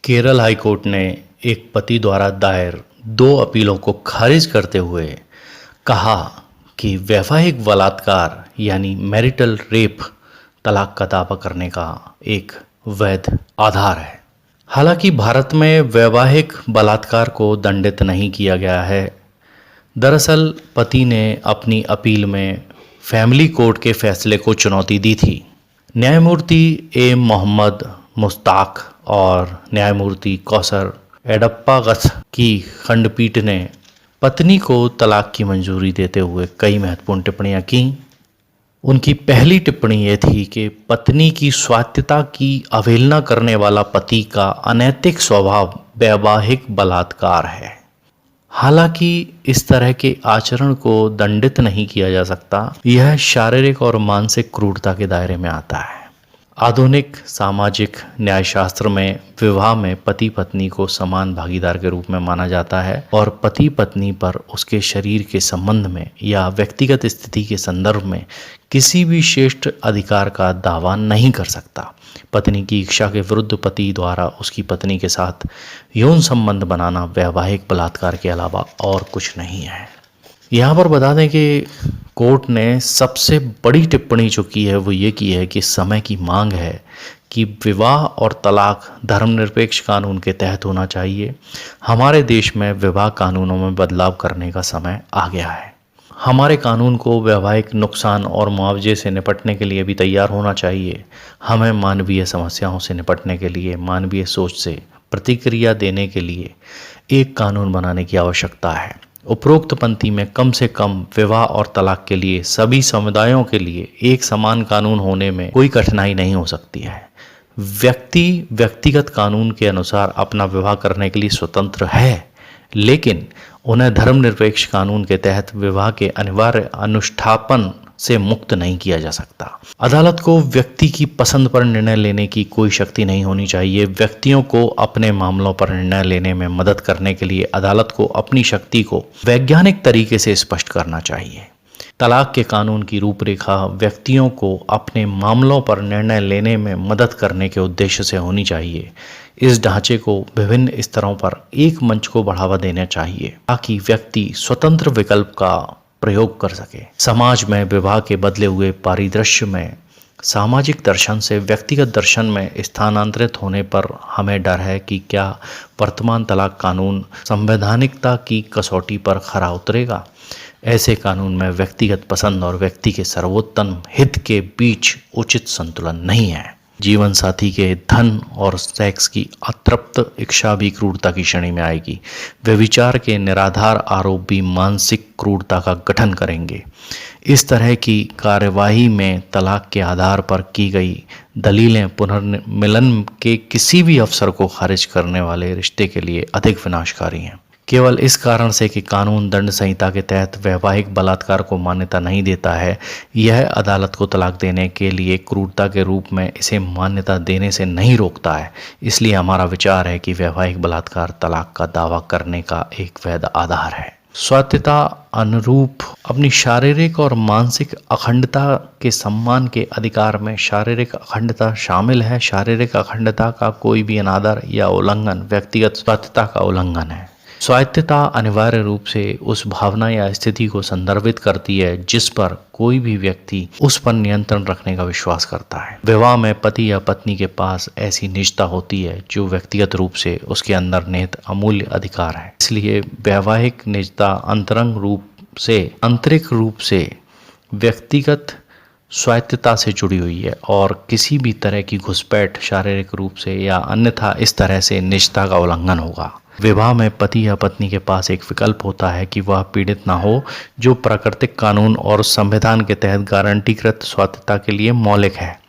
Kerala high court ने एक पति द्वारा दायर 2 अपीलों को खारिज करते हुए कहा कि वैवाहिक बलात्कार यानी मैरिटल रेप तलाक का दावा करने का एक वैध आधार है। हालांकि भारत में वैवाहिक बलात्कार को दंडित नहीं किया गया है। दरअसल पति ने अपनी अपील में फैमिली कोर्ट के फैसले को चुनौती दी थी। न्यायमूर्ति ए मोहम्मद मुश्ताक और न्यायमूर्ति कौसर एडप्पागथ की खंडपीठ ने पत्नी को तलाक की मंजूरी देते हुए कई महत्वपूर्ण टिप्पणियां की। उनकी पहली टिप्पणी ये थी कि पत्नी की स्वायत्तता की अवहेलना करने वाला पति का अनैतिक स्वभाव वैवाहिक बलात्कार है। हालांकि इस तरह के आचरण को दंडित नहीं किया जा सकता, यह शारीरिक और मानसिक क्रूरता के दायरे में आता है। आधुनिक सामाजिक न्यायशास्त्र में विवाह में पति पत्नी को समान भागीदार के रूप में माना जाता है और पति पत्नी पर उसके शरीर के संबंध में या व्यक्तिगत स्थिति के संदर्भ में किसी भी श्रेष्ठ अधिकार का दावा नहीं कर सकता। पत्नी की इच्छा के विरुद्ध पति द्वारा उसकी पत्नी के साथ यौन संबंध बनाना वैवाहिक बलात्कार के अलावा और कुछ नहीं है। यहाँ पर बता दें कि कोर्ट ने सबसे बड़ी टिप्पणी जो की है वो ये की है कि समय की मांग है कि विवाह और तलाक धर्मनिरपेक्ष कानून के तहत होना चाहिए। हमारे देश में विवाह कानूनों में बदलाव करने का समय आ गया है। हमारे कानून को वैवाहिक नुकसान और मुआवजे से निपटने के लिए भी तैयार होना चाहिए। हमें मानवीय समस्याओं से निपटने के लिए, मानवीय सोच से प्रतिक्रिया देने के लिए एक कानून बनाने की आवश्यकता है। उपरोक्त पंक्ति में कम से कम विवाह और तलाक के लिए सभी समुदायों के लिए एक समान कानून होने में कोई कठिनाई नहीं हो सकती है। व्यक्ति व्यक्तिगत कानून के अनुसार अपना विवाह करने के लिए स्वतंत्र है, लेकिन उन्हें धर्मनिरपेक्ष कानून के तहत विवाह के अनिवार्य अनुष्ठापन से मुक्त नहीं किया जा सकता। अदालत को व्यक्ति की पसंद पर निर्णय लेने की कोई शक्ति नहीं होनी चाहिए। व्यक्तियों को अपने मामलों पर निर्णय लेने में मदद करने के लिए अदालत को अपनी शक्ति को वैज्ञानिक तरीके से स्पष्ट करना चाहिए। तलाक के कानून की रूपरेखा व्यक्तियों को अपने मामलों पर निर्णय लेने में मदद करने के उद्देश्य से होनी चाहिए। इस ढांचे को विभिन्न स्तरों पर एक मंच को बढ़ावा देना चाहिए ताकि व्यक्ति स्वतंत्र विकल्प का प्रयोग कर सके। समाज में विवाह के बदले हुए परिदृश्य में सामाजिक दर्शन से व्यक्तिगत दर्शन में स्थानांतरित होने पर हमें डर है कि क्या वर्तमान तलाक कानून संवैधानिकता की कसौटी पर खरा उतरेगा। ऐसे कानून में व्यक्तिगत पसंद और व्यक्ति के सर्वोत्तम हित के बीच उचित संतुलन नहीं है। जीवन साथी के धन और सेक्स की अतृप्त इच्छा भी क्रूरता की श्रेणी में आएगी। व्यभिचार के निराधार आरोप भी मानसिक क्रूरता का गठन करेंगे। इस तरह की कार्यवाही में तलाक के आधार पर की गई दलीलें पुनर्मिलन के किसी भी अवसर को खारिज करने वाले रिश्ते के लिए अधिक विनाशकारी हैं। केवल इस कारण से कि कानून दंड संहिता के तहत वैवाहिक बलात्कार को मान्यता नहीं देता है, यह अदालत को तलाक देने के लिए क्रूरता के रूप में इसे मान्यता देने से नहीं रोकता है। इसलिए हमारा विचार है कि वैवाहिक बलात्कार तलाक का दावा करने का एक वैध आधार है। स्वायत्तता अनुरूप अपनी शारीरिक और मानसिक अखंडता के सम्मान के अधिकार में शारीरिक अखंडता शामिल है। शारीरिक अखंडता का कोई भी अनादर या उल्लंघन व्यक्तिगत स्वायत्तता का उल्लंघन है। स्वायत्तता अनिवार्य रूप से उस भावना या स्थिति को संदर्भित करती है जिस पर कोई भी व्यक्ति उस पर नियंत्रण रखने का विश्वास करता है। विवाह में पति या पत्नी के पास ऐसी निजता होती है जो व्यक्तिगत रूप से उसके अंदर निहित अमूल्य अधिकार है। इसलिए वैवाहिक निजता आंतरिक रूप से व्यक्तिगत स्वायत्तता से जुड़ी हुई है और किसी भी तरह की घुसपैठ शारीरिक रूप से या अन्यथा इस तरह से निजता का उल्लंघन होगा। विवाह में पति या पत्नी के पास एक विकल्प होता है कि वह पीड़ित ना हो, जो प्राकृतिक कानून और संविधान के तहत गारंटीकृत स्वायत्तता के लिए मौलिक है।